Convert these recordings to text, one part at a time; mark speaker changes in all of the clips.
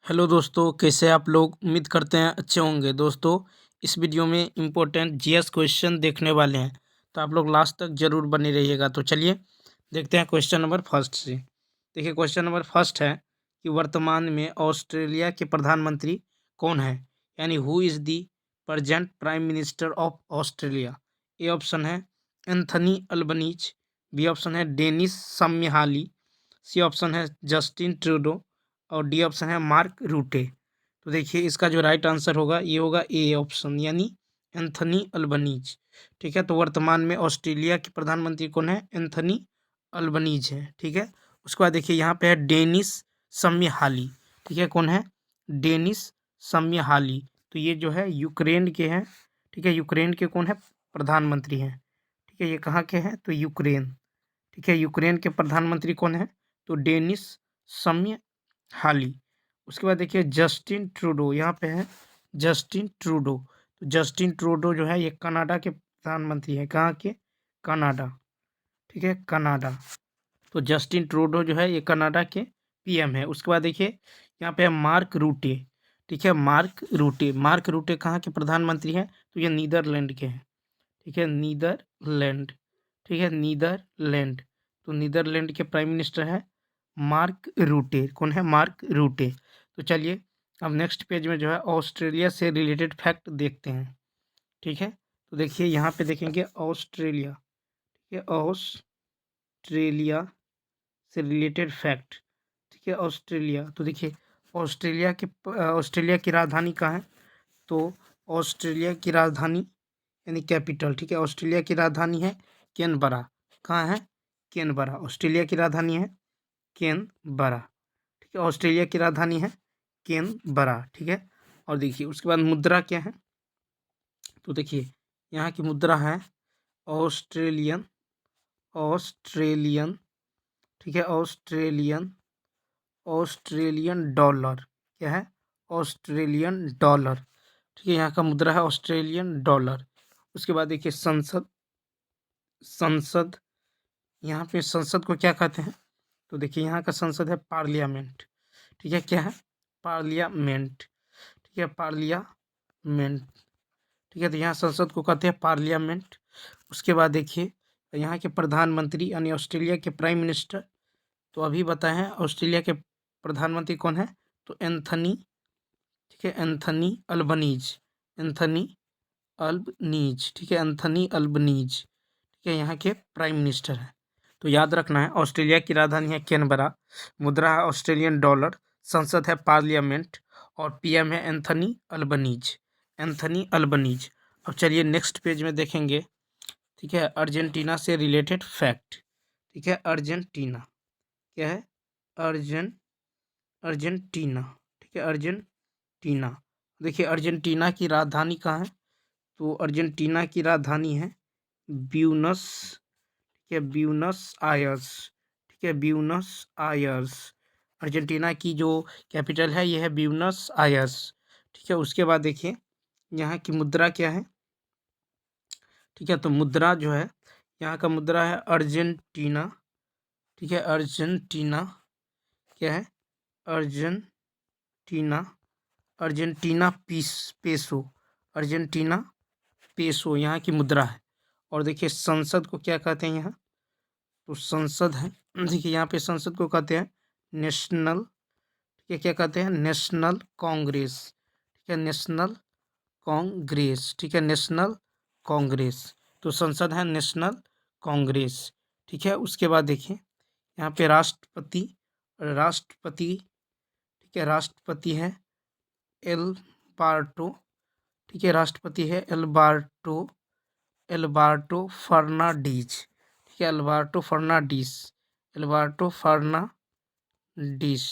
Speaker 1: Hello दोस्तों, कैसे आप लोग? उम्मीद करते हैं अच्छे होंगे। दोस्तों, इस वीडियो में इम्पोर्टेंट जीएस क्वेश्चन देखने वाले हैं, तो आप लोग लास्ट तक जरूर बने रहिएगा। तो चलिए देखते हैं क्वेश्चन नंबर फर्स्ट से। देखिए, क्वेश्चन नंबर फर्स्ट है कि वर्तमान में ऑस्ट्रेलिया के प्रधानमंत्री कौन है, यानी who is the present prime minister of Australia. A option है एंथनी अल्बनीज, बी ऑप्शन है डेनिस साम्यहाली, सी ऑप्शन है जस्टिन ट्रूडो और डी ऑप्शन है मार्क रूटे। तो देखिए, इसका जो राइट आंसर होगा ये होगा ए ऑप्शन, यानी एंथनी अल्बनीज। ठीक है, तो वर्तमान में ऑस्ट्रेलिया के प्रधानमंत्री कौन है? एंथनी अल्बनीज है। ठीक है, उसके बाद देखिए यहाँ पे है डेनिस सम्यहाली। ठीक है, कौन है? डेनिस सम्यहाली। तो ये जो है यूक्रेन के हैं। ठीक है, यूक्रेन के कौन है? प्रधानमंत्री हैं। ठीक है, ये कहाँ के हैं? तो यूक्रेन। ठीक है, यूक्रेन के प्रधानमंत्री कौन है? तो डेनिस सम्य हाली। उसके बाद देखिए जस्टिन ट्रूडो, यहाँ पे है जस्टिन ट्रूडो। तो जस्टिन ट्रूडो जो है ये कनाडा के प्रधानमंत्री हैं। कहाँ के? कनाडा। ठीक है, कनाडा। तो जस्टिन ट्रूडो जो है ये कनाडा के पीएम है। उसके बाद देखिए यहाँ पे है मार्क रूटे। ठीक है, मार्क रूटे। मार्क रूटे कहाँ के प्रधानमंत्री हैं? तो ये नीदरलैंड के हैं। ठीक है, नीदरलैंड। ठीक है, नीदरलैंड। तो नीदरलैंड के प्राइम मिनिस्टर है मार्क रूटे। कौन है? मार्क रूटे। तो चलिए अब नेक्स्ट पेज में जो है ऑस्ट्रेलिया से रिलेटेड फैक्ट देखते हैं। ठीक है, तो देखिए यहाँ पे देखेंगे ऑस्ट्रेलिया। ठीक है, ऑस्ट्रेलिया से रिलेटेड फैक्ट। ठीक है, ऑस्ट्रेलिया। तो देखिए ऑस्ट्रेलिया की राजधानी कहाँ है? तो ऑस्ट्रेलिया की राजधानी यानी कैपिटल। ठीक है, ऑस्ट्रेलिया की राजधानी है कैनबरा। कहाँ है? कैनबरा। ऑस्ट्रेलिया की राजधानी है कैनबरा। ठीक है, ऑस्ट्रेलिया की राजधानी है कैनबरा। ठीक है, और देखिए उसके बाद मुद्रा क्या है? तो देखिए यहाँ की मुद्रा है ऑस्ट्रेलियन ऑस्ट्रेलियन ठीक है, ऑस्ट्रेलियन ऑस्ट्रेलियन डॉलर। क्या है? Australian dollar. ठीक है, यहाँ का मुद्रा है ऑस्ट्रेलियन डॉलर। उसके बाद देखिए संसद। संसद, यहाँ पे संसद को क्या कहते हैं? तो देखिए यहाँ का संसद है पार्लियामेंट। ठीक है, क्या है? पार्लियामेंट। ठीक है, पार्लियामेंट। ठीक है, तो यहाँ संसद को कहते हैं पार्लियामेंट। उसके बाद देखिए यहाँ के प्रधानमंत्री यानी ऑस्ट्रेलिया के प्राइम मिनिस्टर, तो अभी बताए हैं ऑस्ट्रेलिया के प्रधानमंत्री कौन है? तो एंथनी। ठीक है, एंथनी अल्बनीज। Anthony Albanese. ठीक है, एंथनी अल्बनीज। ठीक है, यहाँ के प्राइम मिनिस्टर हैं। तो याद रखना है ऑस्ट्रेलिया की राजधानी है कैनबरा, मुद्रा है ऑस्ट्रेलियन डॉलर, संसद है पार्लियामेंट और पीएम है एंथनी अल्बनीज। Anthony Albanese. अब चलिए नेक्स्ट पेज में देखेंगे। ठीक है, अर्जेंटीना से रिलेटेड फैक्ट। ठीक है, अर्जेंटीना। क्या है? अर्जेंटीना। ठीक है, अर्जेंटीना। देखिए अर्जेंटीना की राजधानी कहाँ है? तो अर्जेंटीना की राजधानी है ब्यूनस। ठीक है, ब्यूनस आयर्स। ठीक है, ब्यूनस आयर्स। अर्जेंटीना की जो कैपिटल है ये है ब्यूनस आयर्स। ठीक है, उसके बाद देखिए यहाँ की मुद्रा क्या है? ठीक है, तो मुद्रा जो है यहाँ का मुद्रा है अर्जेंटीना। ठीक है, अर्जेंटीना। क्या है? Argentina. Argentina peso. Argentina peso यहाँ की मुद्रा है। और देखिए संसद को क्या कहते हैं यहाँ? तो संसद है, देखिए यहाँ पे संसद को कहते हैं नेशनल। ठीक है, क्या कहते हैं? नेशनल कांग्रेस। ठीक है, नेशनल कांग्रेस। ठीक है, नेशनल कांग्रेस। तो संसद है नेशनल कांग्रेस। ठीक है, उसके बाद देखिए यहाँ पे राष्ट्रपति। राष्ट्रपति। ठीक है, राष्ट्रपति है एल्बार्टो। ठीक है, राष्ट्रपति है एल्बार्टो। एल्बार्टो फर्नांडीज। ठीक है, एल्बार्टो फर्नांडीज। एल्बार्टो फर्नांडीज।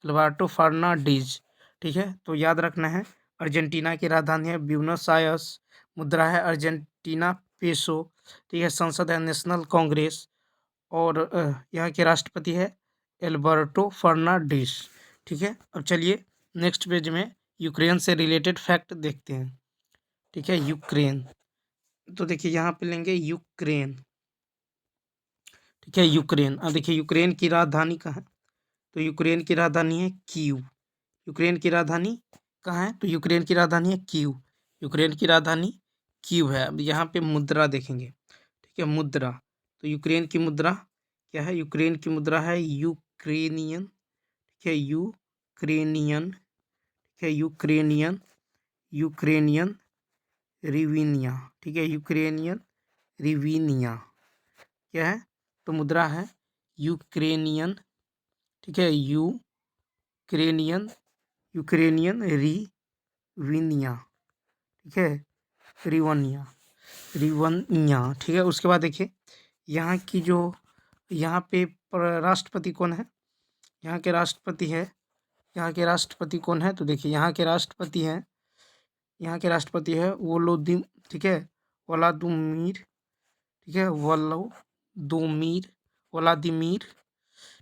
Speaker 1: एल्बार्टो फर्नांडीज। ठीक है, तो याद रखना है अर्जेंटीना की राजधानी है ब्यूनस आयर्स, मुद्रा है अर्जेंटीना पेसो। ठीक है, संसद है नेशनल कांग्रेस और यहाँ के राष्ट्रपति है एल्बर्टो फर्नांडीज। ठीक है, अब चलिए नेक्स्ट पेज में यूक्रेन से रिलेटेड फैक्ट देखते हैं। ठीक है, यूक्रेन। तो देखिए यहाँ पे लेंगे यूक्रेन। ठीक है, यूक्रेन। अब देखिए यूक्रेन की राजधानी कहाँ है? तो यूक्रेन की राजधानी है कीव। यूक्रेन की राजधानी कहाँ है? तो यूक्रेन की राजधानी है कीव। यूक्रेन की राजधानी कीव है। अब यहाँ पे मुद्रा देखेंगे, ठीक है, मुद्रा। तो यूक्रेन की मुद्रा क्या है? यूक्रेन की मुद्रा है यूक्रेनियन, ठीक है, यूक्रेनियन, ठीक है, यूक्रेनियन, यूक्रेनियन रिवीनिया, ठीक है, यूक्रेनियन रिवीनिया क्या है? तो मुद्रा है यूक्रेनियन, ठीक है, यूक्रेनियन, यूक्रेनियन रिवीनिया, ठीक है, रिवनिया, रिवनिया, ठीक है। उसके बाद देखिए यहाँ की जो यहाँ पे राष्ट्रपति कौन है? यहाँ के राष्ट्रपति है, यहाँ के राष्ट्रपति कौन है? तो देखिए यहाँ के राष्ट्रपति हैं, यहाँ के राष्ट्रपति है वोलोदिम, ठीक है, व्लादिमीर, ठीक है, व्लादिमीर, व्लादिमीर,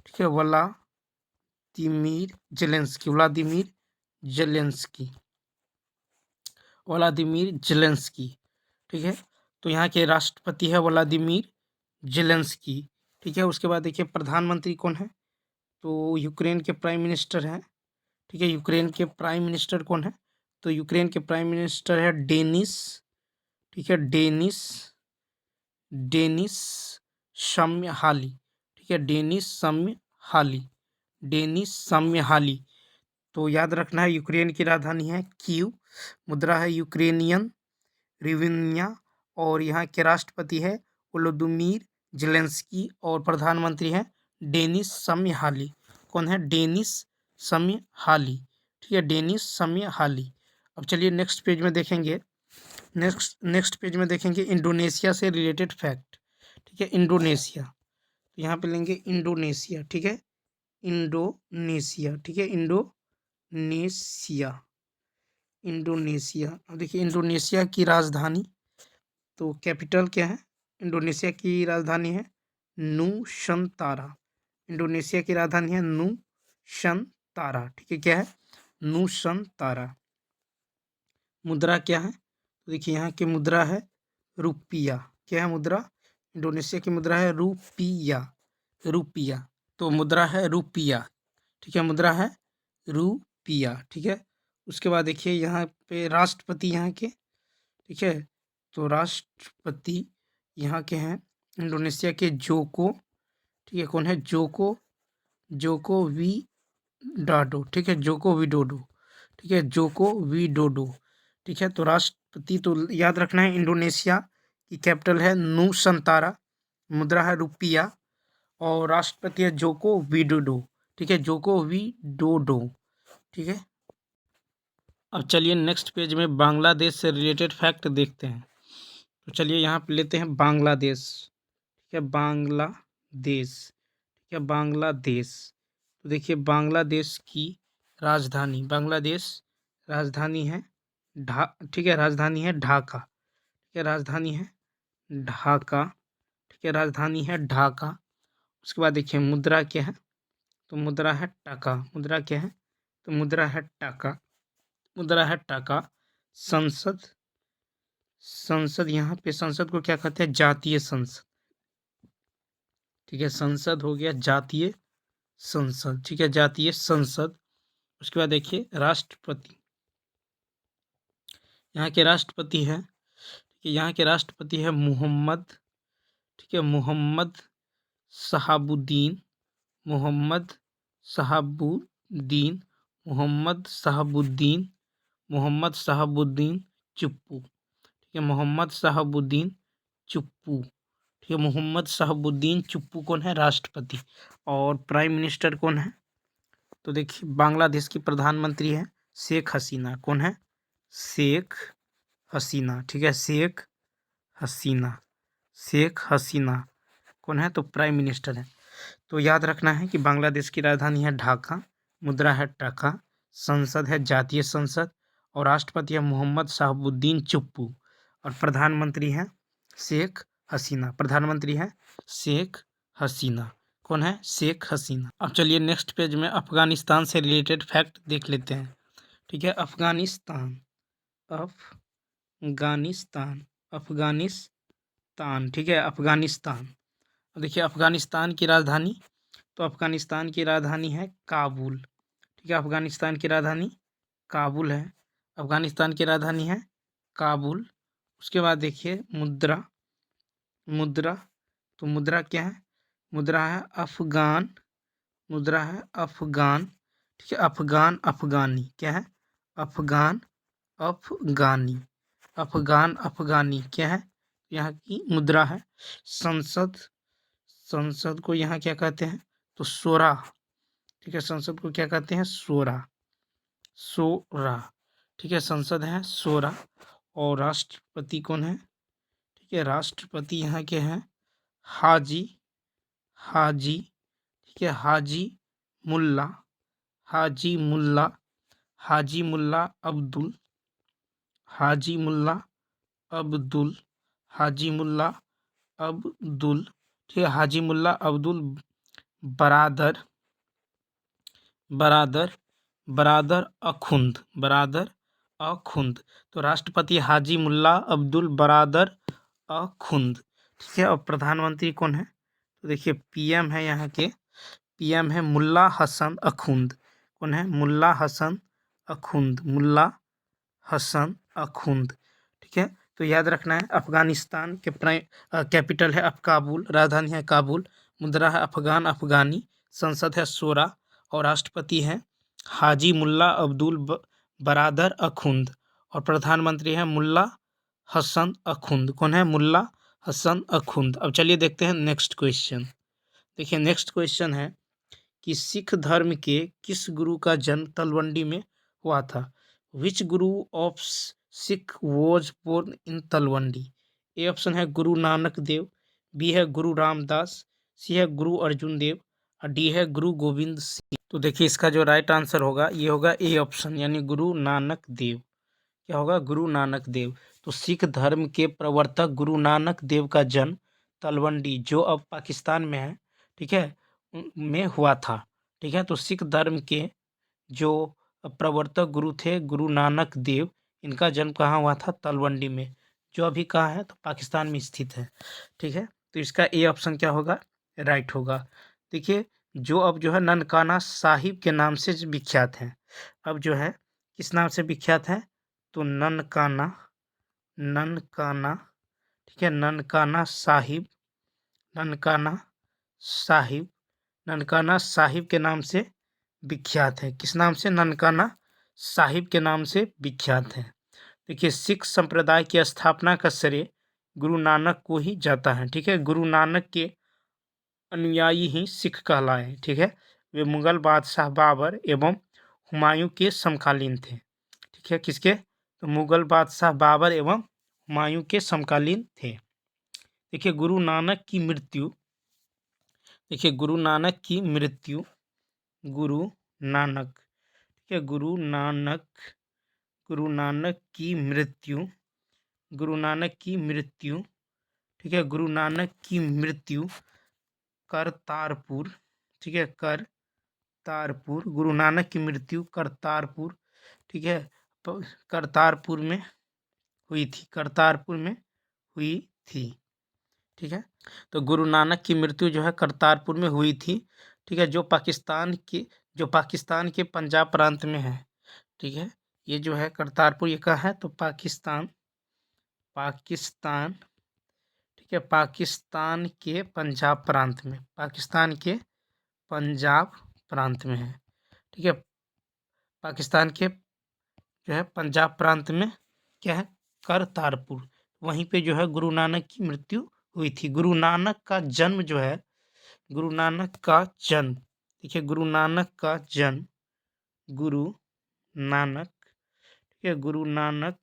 Speaker 1: ठीक है, Vladimir Zelensky, Vladimir Zelensky, Vladimir Zelensky, ठीक है। तो यहाँ के राष्ट्रपति है व्लादिमीर जेलेंस्की, ठीक है। उसके बाद देखिए प्रधानमंत्री कौन है? तो यूक्रेन के प्राइम मिनिस्टर हैं, ठीक है। यूक्रेन के प्राइम मिनिस्टर कौन है? तो यूक्रेन के प्राइम मिनिस्टर है डेनिस, ठीक है, डेनिस, डेनिस साम्यहाली, ठीक है, डेनिस साम्यहाली, डेनिस साम्यहाली। तो याद रखना है यूक्रेन की राजधानी है कीव, मुद्रा है यूक्रेनियन रिविन्या, और यहाँ के राष्ट्रपति है वोलोदिमीर जेलेंस्की, और प्रधानमंत्री है डेनिस साम्यहाली। कौन है? डेनिस साम्यहाली, ठीक है, डेनिस साम्यहाली। अब चलिए नेक्स्ट पेज में देखेंगे, नेक्स्ट पेज में देखेंगे इंडोनेशिया से रिलेटेड फैक्ट, ठीक है, इंडोनेशिया। तो यहाँ पे लेंगे इंडोनेशिया, ठीक है, इंडोनेशिया, ठीक है, इंडोनेशिया, इंडोनेशिया। अब देखिए इंडोनेशिया की राजधानी, तो कैपिटल क्या है? इंडोनेशिया की राजधानी है नूशंतारा, इंडोनेशिया की राजधानी है नूशंतारा, ठीक है, क्या है? नूशंतारा। मुद्रा क्या है? तो देखिए यहाँ की मुद्रा है रुपया, क्या है मुद्रा? इंडोनेशिया की मुद्रा है रुपया, रुपया। तो मुद्रा है रुपया, ठीक है, मुद्रा है रुपया, ठीक है। उसके बाद देखिए यहाँ पे राष्ट्रपति यहाँ के, ठीक है, तो राष्ट्रपति यहाँ के हैं इंडोनेशिया के जोको, ठीक है, कौन है? जोको, जोको विडोडो, ठीक है, जोको विडोडो, ठीक है, जोको विडोडो, ठीक है। तो राष्ट्रपति तो याद रखना है इंडोनेशिया की कैपिटल है नूसंतारा, मुद्रा है रुपया, और राष्ट्रपति है जोको विडोडो, ठीक है, जोको विडोडो, ठीक है। अब चलिए नेक्स्ट पेज में बांग्लादेश से रिलेटेड फैक्ट देखते हैं। तो चलिए यहाँ पे लेते हैं बांग्लादेश, ठीक है, बांग्लादेश, ठीक है, बांग्लादेश। तो देखिए बांग्लादेश की राजधानी, बांग्लादेश राजधानी है ठीक है, राजधानी है ढाका, ठीक है, राजधानी है ढाका, ठीक है, राजधानी है ढाका। उसके बाद देखिए मुद्रा क्या है? तो मुद्रा है टाका, मुद्रा क्या है? तो मुद्रा है टाका, मुद्रा है टाका। संसद, संसद यहाँ पे संसद को क्या कहते हैं? जातीय संसद, ठीक है, संसद हो गया जातीय संसद, ठीक है, जातीय संसद। उसके बाद देखिए राष्ट्रपति, यहाँ के राष्ट्रपति है, ठीक है, यहाँ के राष्ट्रपति है मोहम्मद, ठीक है, मोहम्मद शहाबुद्दीन, मोहम्मद शहाबुद्दीन, मोहम्मद शहाबुद्दीन, मोहम्मद शहाबुद्दीन चुप्पू, ठीक है, मोहम्मद शहाबुद्दीन चुप्पू, ठीक है, मोहम्मद शहाबुद्दीन चुप्पू कौन है? राष्ट्रपति। और प्राइम मिनिस्टर कौन है? तो देखिए बांग्लादेश की प्रधानमंत्री है शेख हसीना, कौन है? शेख हसीना, ठीक है, शेख हसीना, शेख हसीना कौन है? तो प्राइम मिनिस्टर है। तो याद रखना है कि बांग्लादेश की राजधानी है ढाका, मुद्रा है टाका, संसद है जातीय संसद, और राष्ट्रपति है मोहम्मद शहाबुद्दीन चुप्पू, और प्रधानमंत्री है शेख हसीना, प्रधानमंत्री है शेख हसीना, कौन है? शेख हसीना। अब चलिए नेक्स्ट पेज में अफगानिस्तान से रिलेटेड फैक्ट देख लेते हैं, ठीक है, अफगानिस्तान, अफगानिस्तान, अफगानिस्तान, ठीक है, अफगानिस्तान। देखिए अफगानिस्तान की राजधानी, तो अफगानिस्तान की राजधानी है काबुल, ठीक है। अफगानिस्तान की राजधानी काबुल है, अफगानिस्तान की राजधानी है काबुल। उसके बाद देखिए मुद्रा, मुद्रा तो मुद्रा क्या है, मुद्रा है अफगान, मुद्रा है अफगान। ठीक है, अफगान अफगानी क्या है, अफगान अफगानी, अफगान अफगानी क्या है, यहाँ की मुद्रा है। संसद, संसद को यहाँ क्या कहते हैं, तो सोरा। ठीक है, संसद को क्या कहते हैं, सोरा, सोरा। ठीक है, संसद है सोरा। और राष्ट्रपति कौन है, ठीक है, राष्ट्रपति यहाँ के हैं हाजी, हाजी। ठीक है, हाजी मुल्ला, हाजी मुल्ला, हाजी मुल्ला अब्दुल, हाजी मुल्ला अब्दुल, हाजी मुल्ला अब्दुल। ठीक है, हाजी मुल्ला अब्दुल बरादर, बरादर, बरादर अखुंद, बरादर अखुंद। तो राष्ट्रपति हाजी मुल्ला अब्दुल बरादर अखुंद। ठीक है, और प्रधानमंत्री कौन है, तो देखिए पीएम है यहाँ के, पीएम है मुल्ला हसन अखुंद। कौन है, मुल्ला हसन अखुंद, मुल्ला हसन अखुंद। ठीक है, तो याद रखना है अफगानिस्तान के कैपिटल है काबुल, राजधानी है काबुल, मुद्रा है अफगान अफगानी, संसद है सोरा और राष्ट्रपति हैं हाजी मुल्ला अब्दुल बरादर अखुंद और प्रधानमंत्री हैं मुल्ला हसन अखुंद। कौन है, मुल्ला हसन अखुंद। अब चलिए देखते हैं नेक्स्ट क्वेश्चन। देखिए नेक्स्ट क्वेश्चन है कि सिख धर्म के किस गुरु का जन्म तलवंडी में हुआ था। Which guru of Sikh was born in Talwandi. A option है गुरु नानक देव, बी है गुरु रामदास, सी है गुरु अर्जुन देव और डी है गुरु गोविंद सिंह। तो देखिए इसका जो राइट आंसर होगा ये होगा ए ऑप्शन, यानी गुरु नानक देव। क्या होगा, गुरु नानक देव। तो सिख धर्म के प्रवर्तक गुरु नानक देव का जन्म तलवंडी, जो अब पाकिस्तान में है, ठीक है, में हुआ था। ठीक है, तो सिख धर्म के जो प्रवर्तक गुरु थे गुरु नानक देव, इनका जन्म कहाँ हुआ था, तलवंडी में, जो अभी कहाँ है, तो पाकिस्तान में स्थित है। ठीक है, तो इसका ए ऑप्शन क्या होगा, राइट होगा। देखिए जो अब जो है ननकाना साहिब के नाम से विख्यात हैं, अब जो है किस नाम से विख्यात है, तो ननकाना, ननकाना। ठीक है, ननकाना साहिब, ननकाना साहिब, ननकाना साहिब के नाम से विख्यात है। किस नाम से, ननकाना साहिब के नाम से विख्यात है। देखिए सिख संप्रदाय की स्थापना का श्रेय गुरु नानक को ही जाता है। ठीक है, गुरु नानक के अनुयायी ही सिख कहलाए। ठीक है, वे मुगल बादशाह बाबर एवं हुमायूं के समकालीन थे। ठीक है, किसके, तो मुगल बादशाह बाबर एवं हुमायूं के समकालीन थे। देखिए गुरु नानक की मृत्यु, देखिए गुरु नानक की मृत्यु, गुरु नानक, ठीक है, गुरु नानक, गुरु नानक की मृत्यु, गुरु नानक की मृत्यु, ठीक है, गुरु नानक की मृत्यु करतारपुर, ठीक है, करतारपुर, गुरु नानक की मृत्यु करतारपुर, ठीक है, करतारपुर में हुई थी, करतारपुर में हुई थी। ठीक है, तो गुरु नानक की मृत्यु जो है करतारपुर में हुई थी। ठीक है, जो पाकिस्तान के पंजाब प्रांत में है। ठीक है, ये जो है करतारपुर ये कहाँ है, तो पाकिस्तान, पाकिस्तान, ठीक है, पाकिस्तान के पंजाब प्रांत में, पाकिस्तान के पंजाब प्रांत में है। ठीक है, पाकिस्तान के जो है पंजाब प्रांत में क्या है, करतारपुर, वहीं पे जो है गुरु नानक की मृत्यु हुई थी। गुरु नानक का जन्म जो है, गुरु नानक का जन्म, देखिए गुरु नानक का जन्म, गुरु नानक, ठीक है, गुरु नानक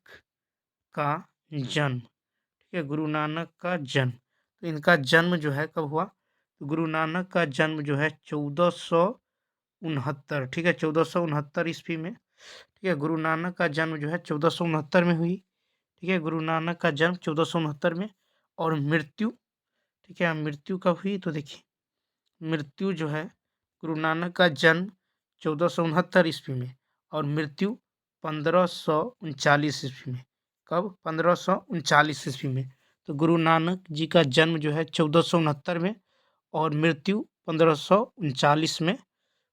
Speaker 1: का जन्म, ठीक है, गुरु नानक का जन्म। तो इनका जन्म जो है कब हुआ, तो गुरु नानक का जन्म जो है 1469, ठीक है, 1469 ईस्वी में। ठीक है, गुरु नानक का जन्म जो है 1469 में हुई। ठीक है, गुरु नानक का जन्म 1469 में और मृत्यु, ठीक है, मृत्यु कब हुई, तो देखिए मृत्यु जो है गुरु नानक का जन्म 1469 ईस्वी में और मृत्यु 1539 ईस्वी में। कब, 1539 ईस्वी में। तो गुरु नानक जी का जन्म जो है 1469 में और मृत्यु 1539 में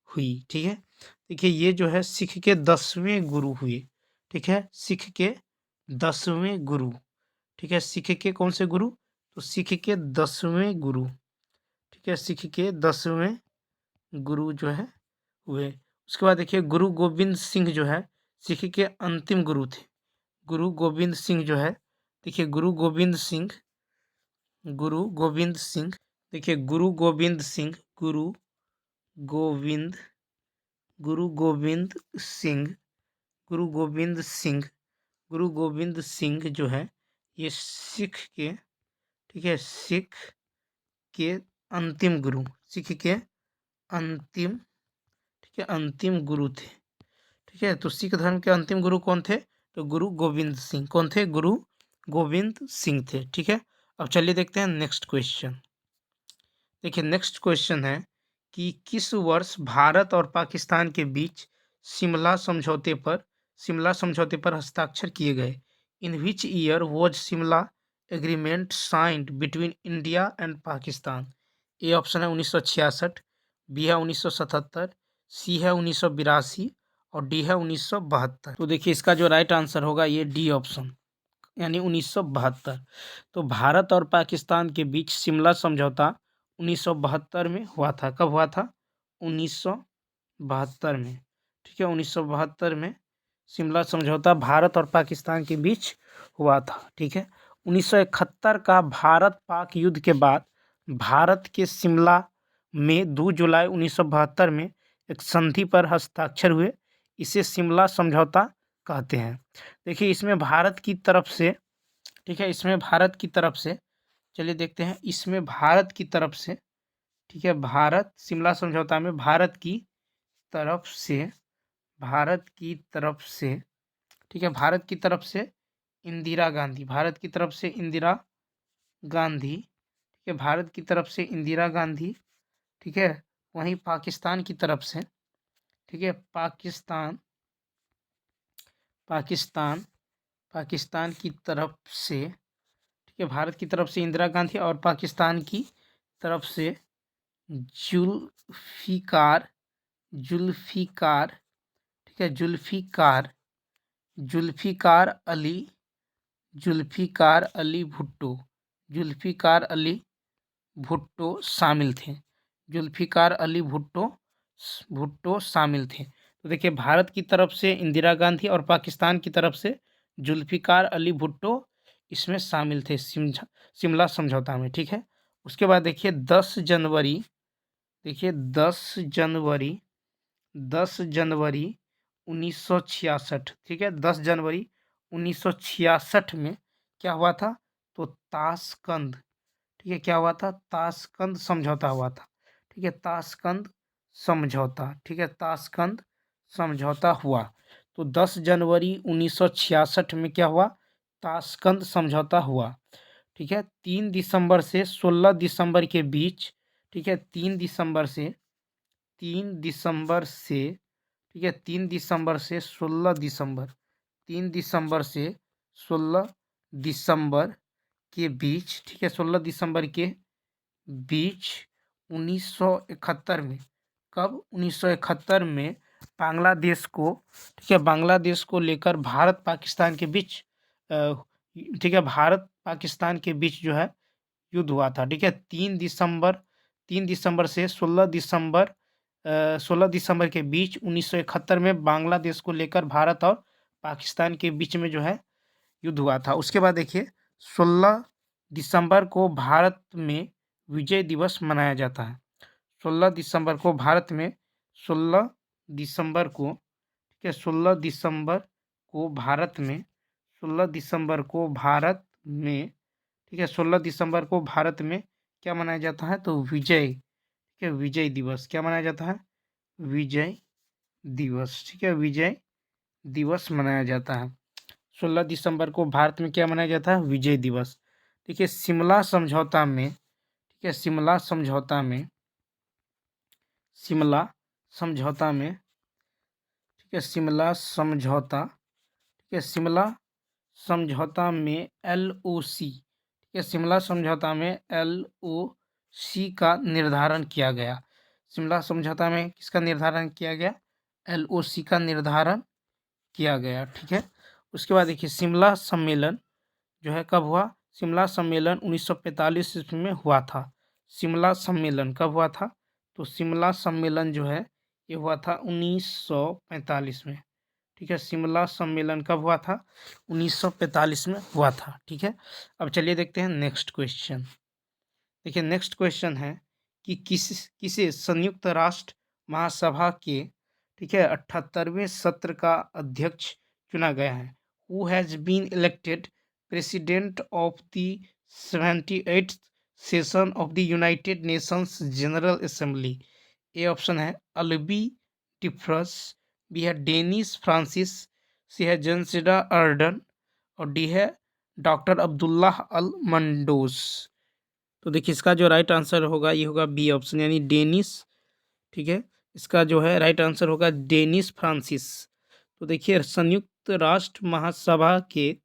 Speaker 1: हुई। ठीक है, देखिए ये जो है सिख के 10वें गुरु हुए। ठीक है, सिख के 10वें गुरु। ठीक है, सिख के कौन से गुरु? तो सिख के 10वें गुरु। ठीक है, सिख के 10वें गुरु जो है हुए। उसके बाद देखिए गुरु गोविंद सिंह जो है सिख के अंतिम गुरु थे। गुरु गोविंद सिंह जो है, देखिए गुरु गोविंद सिंह, गुरु गोविंद सिंह, देखिए गुरु गोविंद सिंह, गोविंद गुरु गोविंद सिंह, गुरु गोविंद सिंह, गुरु गोविंद सिंह जो है ये सिख के, ठीक है, सिख के अंतिम गुरु, सिख के अंतिम, ठीक है, अंतिम गुरु थे। ठीक है, तो सिख धर्म के अंतिम गुरु कौन थे? तो गुरु गोविंद सिंह। कौन थे? गुरु गोविंद सिंह थे। ठीक है, अब चलिए देखते हैं नेक्स्ट क्वेश्चन। देखिए नेक्स्ट क्वेश्चन है कि किस वर्ष भारत और पाकिस्तान के बीच शिमला समझौते पर हस्ताक्षर किए गए? In which year was Shimla agreement signed between India and Pakistan? A option है 1966, बी है 1977, सी है 1982 और डी है 1972। तो देखिए इसका जो राइट आंसर होगा ये डी ऑप्शन, यानी 1972। तो भारत और पाकिस्तान के बीच शिमला समझौता 1972 में हुआ था। कब हुआ था? 1972 में। ठीक है, 1972 में शिमला समझौता भारत और पाकिस्तान के बीच हुआ था। ठीक है, 1971 का भारत पाक युद्ध के बाद भारत के शिमला में 2 जुलाई 1972 में एक संधि पर हस्ताक्षर हुए। इसे शिमला समझौता कहते हैं। देखिए इसमें भारत की तरफ से, ठीक है, इसमें भारत की तरफ से, चलिए देखते हैं इसमें भारत की तरफ से, ठीक है, भारत शिमला समझौता में भारत की तरफ से, भारत की तरफ से, ठीक है, भारत की तरफ से इंदिरा गांधी, भारत की तरफ से इंदिरा गांधी, ठीक है, भारत की तरफ से इंदिरा गांधी, ठीक है, वहीं पाकिस्तान की तरफ से, ठीक है, पाकिस्तान पाकिस्तान पाकिस्तान की तरफ से, ठीक है, भारत की तरफ से इंदिरा गांधी और पाकिस्तान की तरफ से जुल्फिकार जुल्फिकार ठीक है, जुल्फिकार अली, जुल्फिकार अली भुट्टो, जुल्फिकार अली भुट्टो शामिल थे। जुल्फिकार अली भुट्टो शामिल थे। तो देखिए भारत की तरफ से इंदिरा गांधी और पाकिस्तान की तरफ से जुल्फिकार अली भुट्टो इसमें शामिल थे शिमला समझौता में। ठीक है, उसके बाद देखिए 10 जनवरी, देखिए 10 जनवरी 1966, ठीक है, 10 जनवरी 1966 में क्या हुआ था? तो ताशकंद, ठीक है, क्या हुआ था? ताशकंद समझौता हुआ था। ठीक है, ताशकंद समझौता, ठीक है, ताशकंद समझौता हुआ। तो 10 जनवरी 1966 में क्या हुआ? ताशकंद समझौता हुआ। ठीक है, 3 दिसंबर से 16 दिसंबर के बीच, ठीक है, 3 दिसंबर से, ठीक है, 3 दिसंबर से 16 दिसंबर, 3 दिसंबर से 16 दिसंबर के बीच, ठीक है, 16 दिसंबर के बीच 1971 में, कब? 1971 में बांग्लादेश को, ठीक है, बांग्लादेश को लेकर भारत पाकिस्तान के बीच, ठीक है, भारत पाकिस्तान के बीच जो है युद्ध हुआ था। ठीक है, 3 दिसंबर से 16 दिसंबर के बीच 1971 में बांग्लादेश को लेकर भारत और पाकिस्तान के बीच में जो है युद्ध हुआ था। उसके बाद देखिए 16 दिसंबर को भारत में विजय दिवस मनाया जाता है। 16 दिसंबर को भारत में, 16 दिसंबर को, ठीक है, 16 दिसंबर को भारत में, 16 दिसंबर को भारत में, ठीक है, 16 दिसंबर को भारत में क्या मनाया जाता है? तो विजय, ठीक है, विजय दिवस क्या मनाया जाता है? विजय दिवस, ठीक है, विजय दिवस मनाया जाता है। 16 दिसंबर को भारत में क्या मनाया जाता है? विजय दिवस। देखिए शिमला समझौता में, ठीक है, शिमला समझौता में, शिमला समझौता में, ठीक है, शिमला समझौता, ठीक है, शिमला समझौता में LOC, ठीक है, शिमला समझौता में LOC का निर्धारण किया गया। शिमला समझौता में किसका निर्धारण किया गया? LOC का निर्धारण किया गया। ठीक है, उसके बाद देखिए शिमला सम्मेलन जो है कब हुआ? शिमला सम्मेलन 1945 ईस्वी में हुआ था। शिमला सम्मेलन कब हुआ था? तो शिमला सम्मेलन जो है ये हुआ था 1945 में। ठीक है, शिमला सम्मेलन कब हुआ था? 1945 में हुआ था। ठीक है, अब चलिए देखते हैं नेक्स्ट क्वेश्चन। देखिए नेक्स्ट क्वेश्चन है कि किसे संयुक्त राष्ट्र महासभा के, ठीक है, 78वें सत्र का अध्यक्ष चुना गया है? Who has been elected president of the 78th session of the United Nations General Assembly? A option है अल्बी डिफ्रस, बी है डेनिस फ्रांसिस, सी है जेसिंडा अर्डन और डी है डॉक्टर अब्दुल्लाह अल मंडोस। तो देखिए इसका जो राइट आंसर होगा ये होगा बी ऑप्शन यानी डेनिस। ठीक है, इसका जो है राइट आंसर होगा डेनिस फ्रांसिस। तो देखिए संयुक्त राष्ट्र महासभा के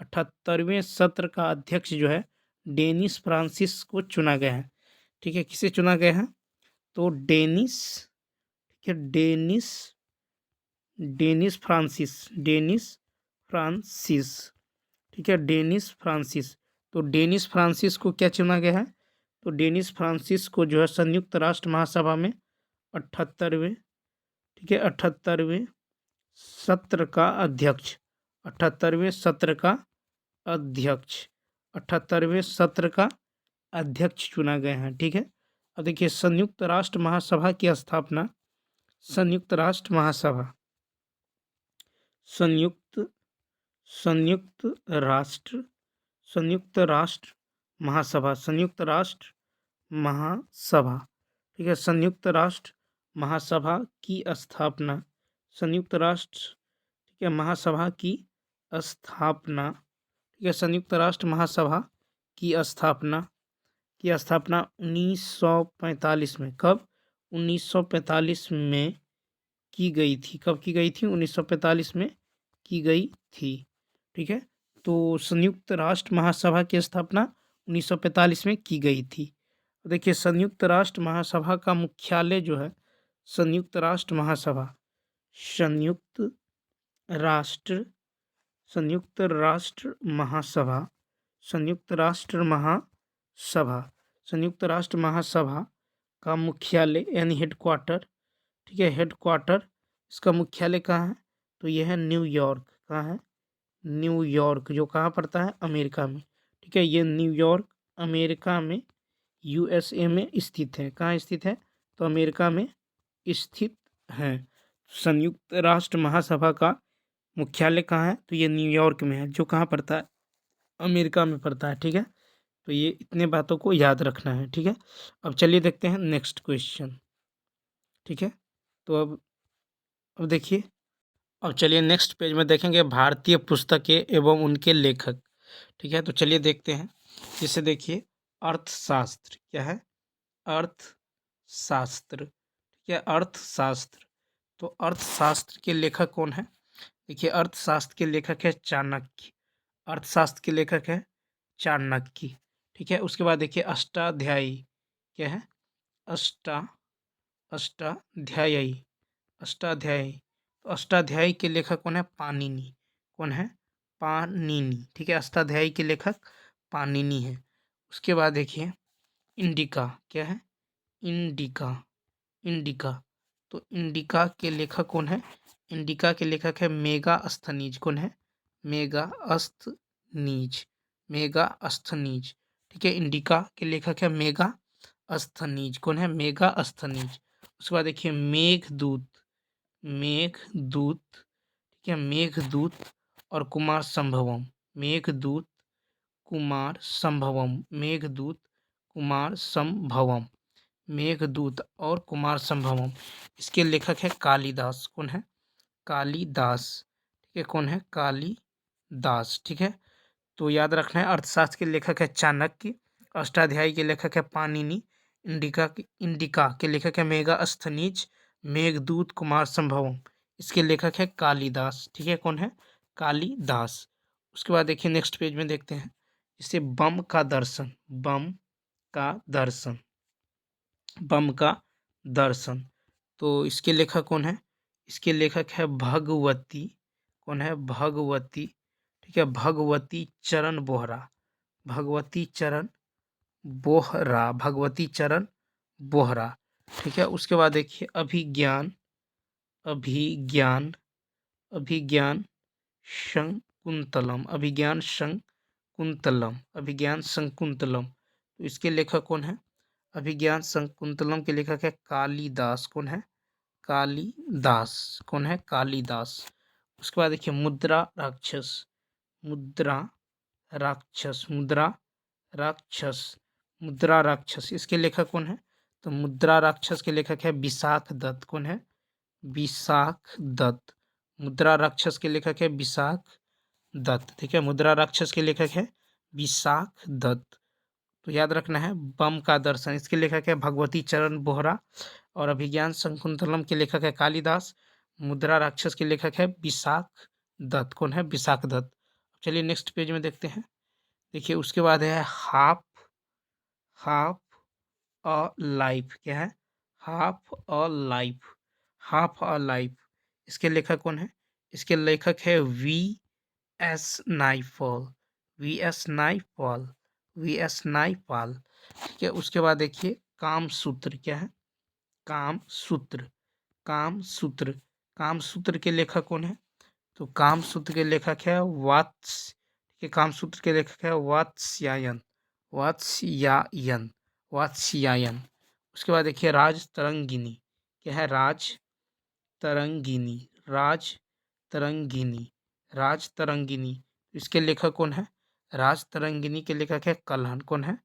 Speaker 1: 78वें सत्र का अध्यक्ष जो है डेनिस फ्रांसिस को चुना गया है। ठीक है, किसे चुना गया है? तो डेनिस, ठीक है, डेनिस फ्रांसिस, डेनिस फ्रांसिस। ठीक है, डेनिस फ्रांसिस। तो डेनिस फ्रांसिस को क्या चुना गया है? तो डेनिस फ्रांसिस को जो है संयुक्त राष्ट्र महासभा में 78वें, ठीक है, 78वें सत्र का अध्यक्ष, 78वें सत्र का अध्यक्ष, 78वें सत्र का अध्यक्ष चुना गया है। ठीक है, अब देखिए संयुक्त राष्ट्र महासभा की स्थापना, संयुक्त राष्ट्र महासभा, संयुक्त संयुक्त राष्ट्र, संयुक्त राष्ट्र महासभा, संयुक्त राष्ट्र महासभा, ठीक है, संयुक्त राष्ट्र महासभा की स्थापना, संयुक्त राष्ट्र, ठीक है, महासभा की स्थापना, ठीक है, संयुक्त राष्ट्र महासभा की स्थापना 1945 में, कब? 1945 में की गई थी। कब की गई थी? 1945 में की गई थी। ठीक है, तो संयुक्त राष्ट्र महासभा की स्थापना 1945 में की गई थी। देखिए संयुक्त राष्ट्र महासभा का मुख्यालय जो है, संयुक्त राष्ट्र महासभा, संयुक्त राष्ट्र, संयुक्त राष्ट्र महासभा, संयुक्त राष्ट्र महासभा, संयुक्त राष्ट्र महासभा का मुख्यालय यानी हेडक्वार्टर, ठीक है, हेडक्वार्टर इसका मुख्यालय कहाँ है? तो यह है न्यूयॉर्क। कहाँ है? न्यूयॉर्क, जो कहाँ पड़ता है? अमेरिका में। ठीक है, ये न्यूयॉर्क अमेरिका में, USA में स्थित है। कहाँ स्थित है? तो अमेरिका में स्थित है। संयुक्त राष्ट्र महासभा का मुख्यालय कहाँ है? तो ये न्यूयॉर्क में है, जो कहाँ पड़ता है? अमेरिका में पड़ता है। ठीक है, तो ये इतने बातों को याद रखना है। ठीक है, अब चलिए देखते हैं नेक्स्ट क्वेश्चन। ठीक है, तो अब देखिए, अब चलिए नेक्स्ट पेज में देखेंगे भारतीय पुस्तकें एवं उनके लेखक। ठीक है, तो चलिए देखते हैं। जैसे देखिए अर्थशास्त्र, क्या है? अर्थशास्त्र, ठीक है, अर्थशास्त्र। तो अर्थशास्त्र के लेखक कौन है? देखिए अर्थशास्त्र के लेखक है चाणक्य, अर्थशास्त्र के लेखक है चाणक्य। ठीक है, उसके बाद देखिए अष्टाध्यायी, क्या है? अष्टाध्यायी, अष्टाध्यायी। तो अष्टाध्यायी के लेखक कौन है? पाणिनि। कौन है? पाणिनि। ठीक है, अष्टाध्यायी के लेखक पाणिनि है। उसके बाद देखिए इंडिका, क्या है? Indica, indica. तो इंडिका के लेखक कौन है? इंडिका के लेखक है मेगास्थनीज। कौन है? मेगास्थनीज, मेगास्थनीज। ठीक है, इंडिका के लेखक है मेगास्थनीज। कौन है? मेगास्थनीज। उसके बाद देखिए मेघदूत, मेघदूत, ठीक है, मेघदूत और कुमार संभवम, मेघदूत कुमार संभवम, मेघदूत कुमार संभवम, मेघदूत और कुमार संभवम। इसके लेखक है कालिदास। कौन है? कालिदास। ठीक है, कौन है? कालिदास। ठीक है, तो याद रखना है अर्थशास्त्र के लेखक है चाणक्य, अष्टाध्यायी के लेखक है पाणिनि, इंडिका के लेखक है मेगास्थनीज, मेघदूत कुमार संभवम, इसके लेखक है कालिदास। ठीक है, कौन है? कालिदास। उसके बाद देखिए नेक्स्ट पेज में देखते हैं इसे बम का दर्शन, बम का दर्शन, बम का दर्शन। तो इसके लेखक कौन है? इसके लेखक है भगवती। कौन है? भगवती। ठीक है, भगवती चरण बोहरा। भगवती चरण बोहरा। भगवती चरण बोहरा। ठीक है, उसके बाद देखिए अभिज्ञान। अभिज्ञान। अभिज्ञान शंकुंतलम। अभिज्ञान शंकुंतलम। अभिज्ञान शंकुंतलम। तो इसके लेखक कौन है? अभिज्ञान शंकुंतलम के लेखक है कालिदास। कौन है? कालिदास। कौन है? कालिदास। उसके बाद देखिए मुद्रा राक्षस। मुद्रा राक्षस। मुद्रा राक्षस। मुद्रा राक्षस इसके लेखक कौन है? तो मुद्रा राक्षस के लेखक है विशाख दत्त। कौन है? विशाख दत्त। मुद्रा राक्षस के लेखक है विशाख दत्त। ठीक है, मुद्रा राक्षस के लेखक है विशाख दत्त। तो याद रखना है बम का दर्शन इसके लेखक है भगवती चरण बोहरा और अभिज्ञान शंकुंतलम के लेखक है कालिदास। मुद्रा राक्षस के लेखक है विशाख दत्त। कौन है? विशाख दत्त। चलिए नेक्स्ट पेज में देखते हैं। देखिए उसके बाद है हाफ। Half a life. क्या है? Half a life. Half a life इसके लेखक कौन है? इसके लेखक है V S Naipaul. V S Naipaul. V S Naipaul. ठीक है, उसके बाद देखिए कामसूत्र। क्या है? कामसूत्र। कामसूत्र। कामसूत्र के लेखक कौन है? तो कामसूत्र के लेखक है वात्स। ठीक है, कामसूत्र के लेखक है वात्स्यायन। वात्स्यायन। वात्स्यायन। उसके बाद देखिए राज तरंगिनी। क्या है? राज तरंगिनी। राज तरंगिनी। राज तरंगिनी इसके लेखक कौन है? राज तरंगिनी के लेखक है कल्हन। कौन है?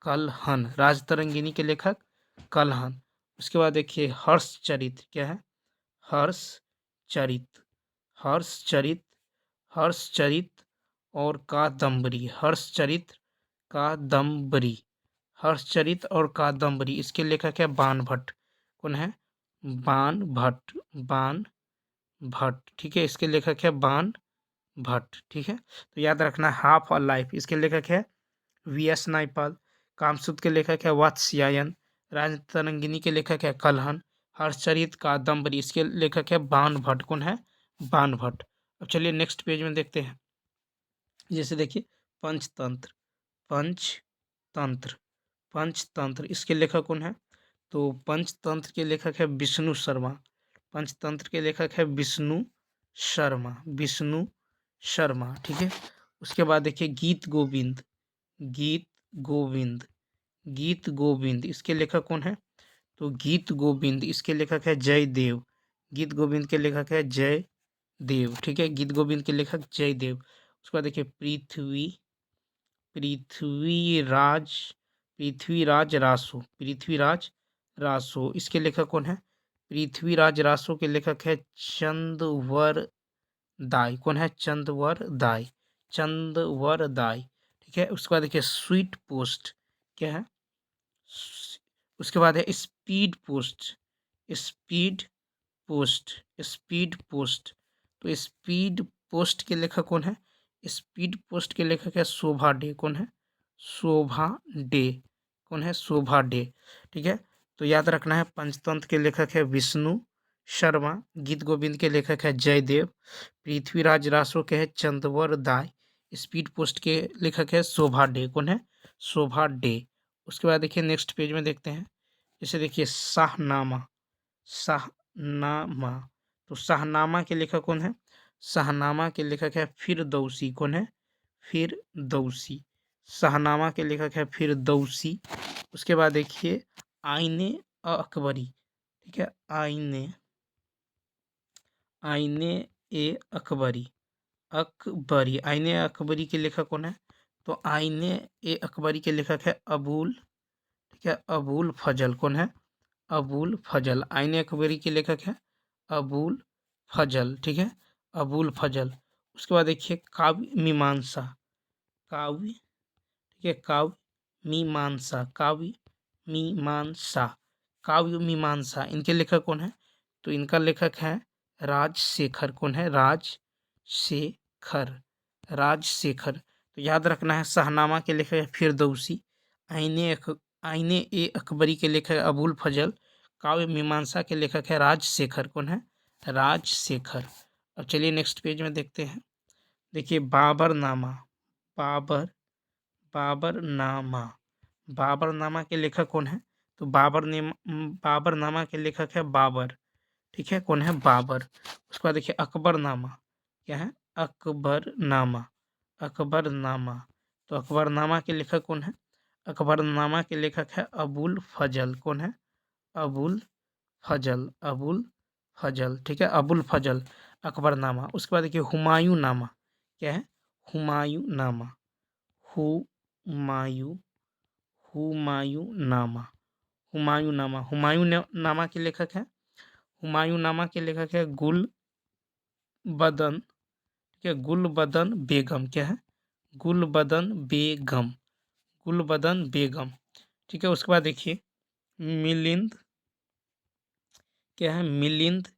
Speaker 1: कल्हन। राज तरंगिनी के लेखक कल्हन। उसके बाद देखिए हर्षचरित। क्या है? हर्षचरित। हर्षचरित। हर्षचरित और कादम्बरी। हर्षचरित कादम्बरी। हर्षचरित और कादम्बरी इसके लेखक है बाण भट्ट। कौन है? बाण भट्ट। बाण भट्ट। ठीक है, इसके लेखक है बाण भट्ट। ठीक है, तो याद रखना हाफ और लाइफ इसके लेखक है वी एस नाइपाल। कामसूत्र के लेखक है वात्स्यायन। राजतरंगिनी के लेखक है कल्हन। हर्षचरित कादम्बरी इसके लेखक है बाण भट्ट। कौन है? बाण भट्ट। अब चलिए नेक्स्ट पेज में देखते हैं। जैसे देखिए पंचतंत्र। पंचतंत्र। पंचतंत्र इसके लेखक कौन है? तो पंचतंत्र के लेखक है विष्णु शर्मा। पंचतंत्र के लेखक है विष्णु शर्मा। विष्णु शर्मा। ठीक है, उसके बाद देखिए गीत गोविंद। गीत गोविंद। गीत गोविंद इसके लेखक कौन है? तो गीत गोविंद इसके लेखक है जयदेव। गीत गोविंद के लेखक है जयदेव। ठीक है, गीत गोविंद के लेखक जयदेव। उसके बाद देखिए पृथ्वी। पृथ्वीराज। पृथ्वीराज रासो। पृथ्वीराज रासो इसके लेखक कौन है? पृथ्वीराज रासो के लेखक है चंदवर दाई। कौन है? चंदवर दाई। चंदवर दाई। ठीक है, उसके बाद देखिए स्वीट पोस्ट। क्या है? उसके बाद है speed post. Speed post. Speed post. तो स्पीड पोस्ट के लेखक कौन है? स्पीड पोस्ट के लेखक है शोभा डे। कौन है? शोभा डे। कौन है? शोभा डे। ठीक है, तो याद रखना है पंचतंत्र के लेखक है विष्णु शर्मा। गीत गोविंद के लेखक है जयदेव। पृथ्वीराज रासो के है चंदवर दाई। स्पीड पोस्ट के लेखक है शोभा डे। कौन है? शोभा डे। उसके बाद देखिए नेक्स्ट पेज में देखते हैं। जैसे देखिए शाहनामा। शाहनामा। तो शाहनामा के लेखक कौन है? शाहनामा के लेखक है फिरदौसी। कौन है? फिरदौसी। शाहनामा के लेखक है फिरदौसी। उसके बाद देखिए आईने अकबरी। ठीक है, आईने। आईने ए अकबरी। अकबरी। आईने अकबरी के लेखक कौन है? तो आईने ए अकबरी के लेखक है अबुल। ठीक है, अबुल फजल। कौन है? अबुल फजल। आईने अकबरी के लेखक है अबुल फजल। ठीक है, अबुल फजल। उसके बाद देखिए काव्य मीमांसा। काव्य। ठीक है, काव्य मीमांसा। काव्य मीमांसा। काव्य मीमांसा इनके लेखक कौन है? तो इनका लेखक है राजशेखर। कौन है? राजशेखर। राजशेखर। तो याद रखना है शाहनामा के लेखक है फिरदौसी। आईने ए अकबरी के लेखक है अबुल फजल। काव्य मीमांसा के लेखक है राजशेखर। कौन है? राजशेखर। अब चलिए नेक्स्ट पेज में देखते हैं। देखिए बाबरनामा, बाबर बाबरनामा बाबरनामा के लेखक कौन है? तो बाबरनामा के लेखक है बाबर। ठीक है, कौन है? बाबर। उसके बाद देखिए अकबरनामा, क्या है? अकबरनामा, अकबरनामा। तो अकबरनामा के लेखक कौन है? अकबरनामा के लेखक है अबुल फजल। कौन है? अबुल फजल, अबुल फजल। ठीक है, अबुल फजल, अकबरनामा। उसके बाद देखिए हुमायूं नामा, क्या है? हुमायूं नामा, हुमायूं हुमायूं नामा, हुमायूं नामा। नामा के लेखक है, हुमायूं नामा के लेखक है गुलबदन, ठीक है, गुलबदन बेगम। क्या है? गुलबदन बेगम, गुलबदन बेगम। ठीक है, उसके बाद देखिए मिलिंद, क्या है? मिलिंद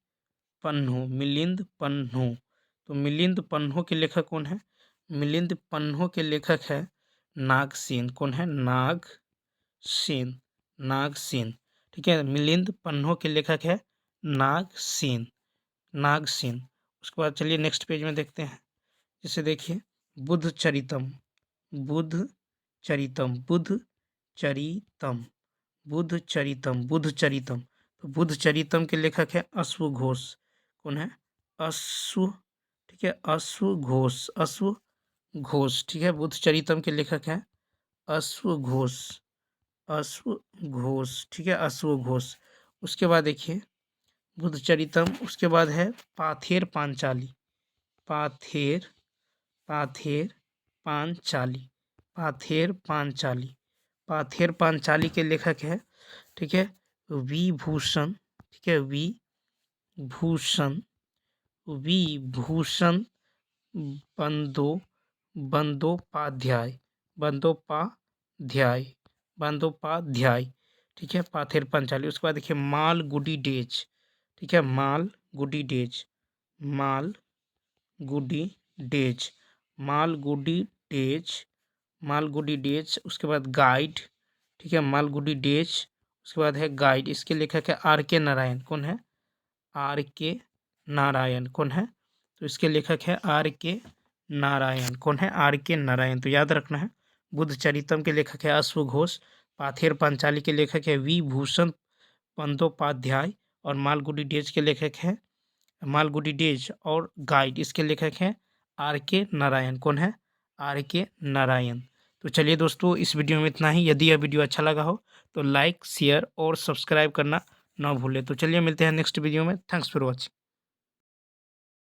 Speaker 1: पन्नू, मिलिंद पन्नू। तो मिलिंद पन्नू के लेखक कौन है? मिलिंद पन्नू के लेखक है नागसेन। कौन है? नागसेन, नागसेन। ठीक है, मिलिंद पन्नू के लेखक है नागसेन, नागसेन। उसके बाद चलिए नेक्स्ट पेज में देखते हैं। जैसे देखिए बुद्ध चरितम, बुद्ध चरितम, बुद्ध चरितम, बुद्ध चरितम, बुद्ध चरितम। तो बुद्ध चरितम के लेखक है अश्व घोष। कौन है? अश्व, ठीक है, अश्व घोष, अश्व घोष। ठीक है, बुद्ध चरितम के लेखक है अश्व घोष, अश्व घोष। ठीक है, अश्व घोष। उसके बाद देखिए बुद्ध चरितम, उसके बाद है पाथेर पांचाली, पाथेर, पाथेर पांचाली, पाथेर पांचाली, पाथेर पांचाली के लेखक है, ठीक है, विभूषण। ठीक है, विभूषण, विभूषण बंदोपाध्याय, बंदोपाध्याय, बंदोपाध्याय। ठीक है, पाथेर पांचाली। उसके बाद देखिए मालगुडी डेज, ठीक है, Malgudi days, Malgudi days, Malgudi days, Malgudi days. उसके बाद गाइड, ठीक है, मालगुडी डेज। उसके बाद है गाइड, इसके लेखक है आर के नारायण। कौन है? आर के नारायण। कौन है? तो इसके लेखक है आर के नारायण। कौन है? आर के नारायण। तो याद रखना है, बुद्ध चरितम के लेखक है अश्व घोष, पाथेर पांचाली के लेखक है विभूषण बंदोपाध्याय, और मालगुडी डेज के लेखक है, मालगुडी डेज और गाइड, इसके लेखक हैं आर के नारायण। कौन है? आर के नारायण। तो चलिए दोस्तों, इस वीडियो में इतना ही। यदि यह वीडियो अच्छा लगा हो तो लाइक, शेयर और सब्सक्राइब करना ना भूलें। तो चलिए मिलते हैं नेक्स्ट वीडियो में। Thanks for watching.